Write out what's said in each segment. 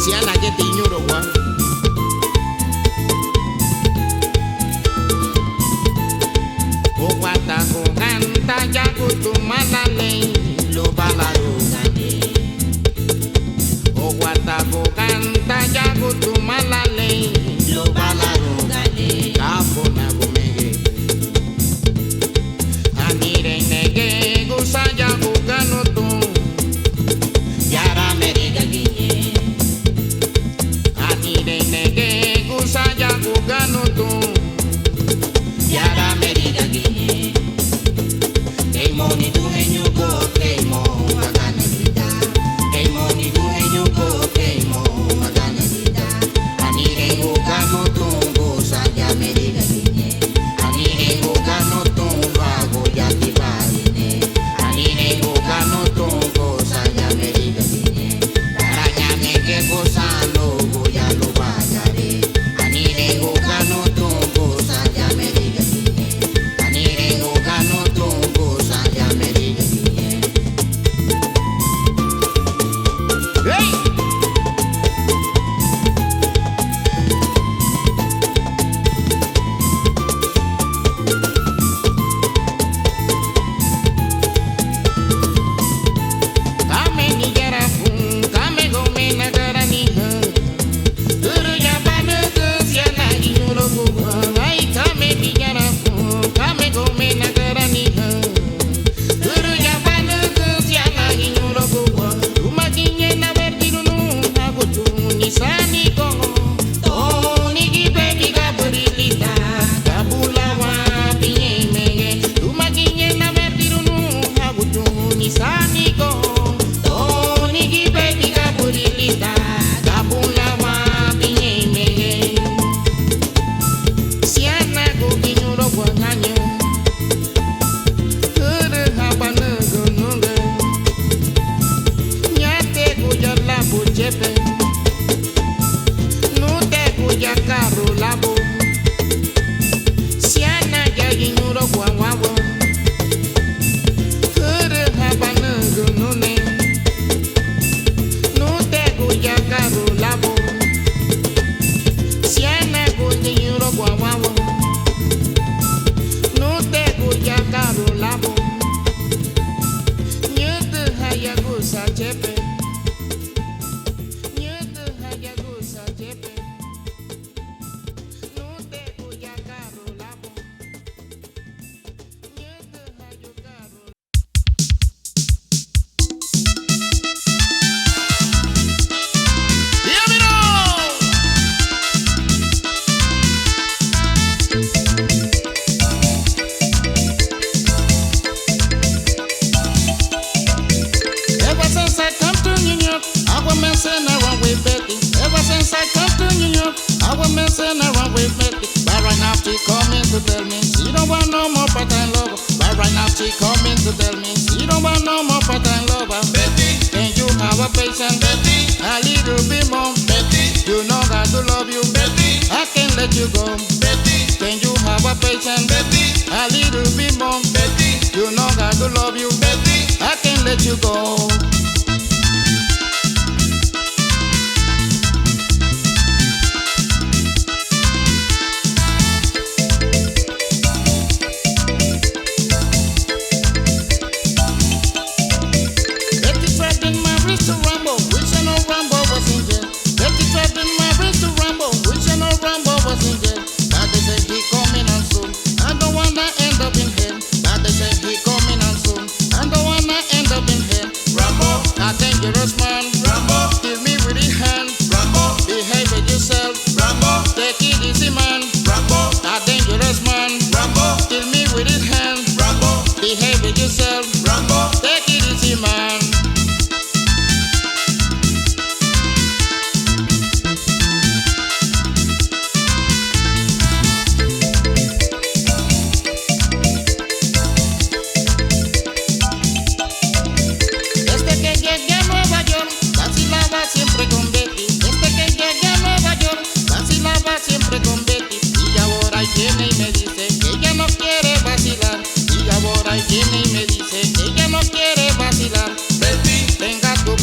Siana get in Uruguay. Oguata goganta ya gutumalale lo balaro gane. Oguata goganta ya gutumalale lo balaro gane. Kapona gomege. Anire nege gusaya gugano tu. Yara meriga ginye. Anire nege gusaya gugano tu. Yara meriga ginye. Money do and you go, pay more, I can't need that. Pay money do and you go, pay more, I can't need that. I need a gano tumbo, saya meriga ginye. I need a gano tumba, go yati barine. I need a gano tumbo, saya meriga ginye. Taranya meke gozano, go yalo bagare. I need a gano tumbo, saya meriga ginye. I need a gano tumbo.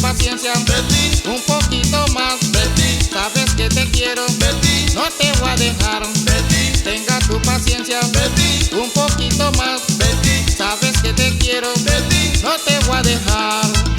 paciencia, Betty, un poquito más, Betty. te voy a dejar. Betty, Tenga tu paciencia, Betty, un poquito más. Betty, Sabes que te quiero, Betty. no te voy a dejar.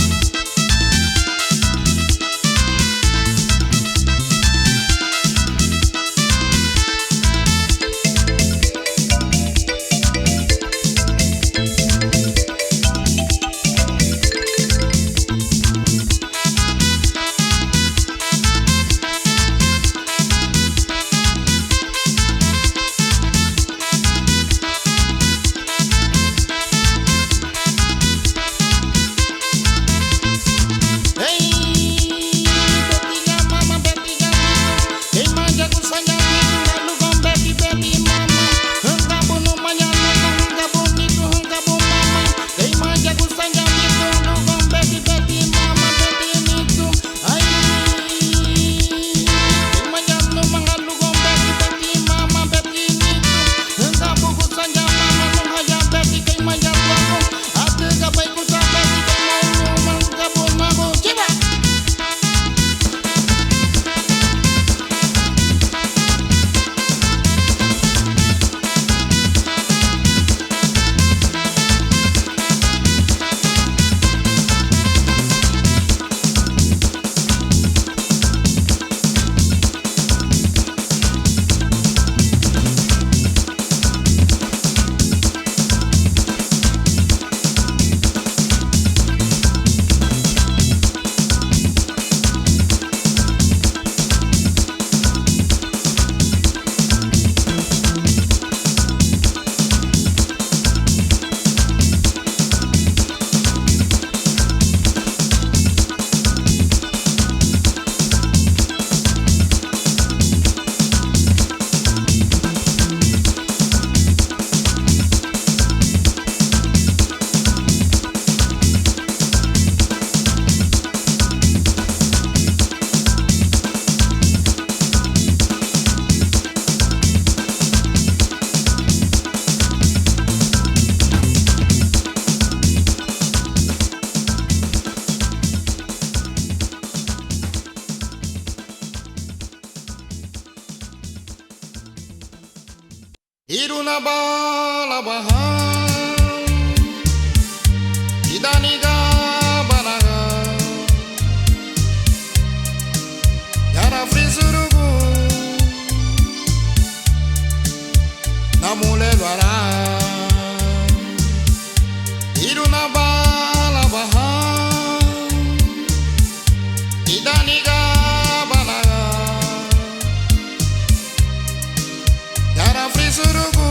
Iruna bala bahan idaniga banaga yara frisurugu namule bara Iruna bala bahan idaniga banaga yara frisurugu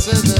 Say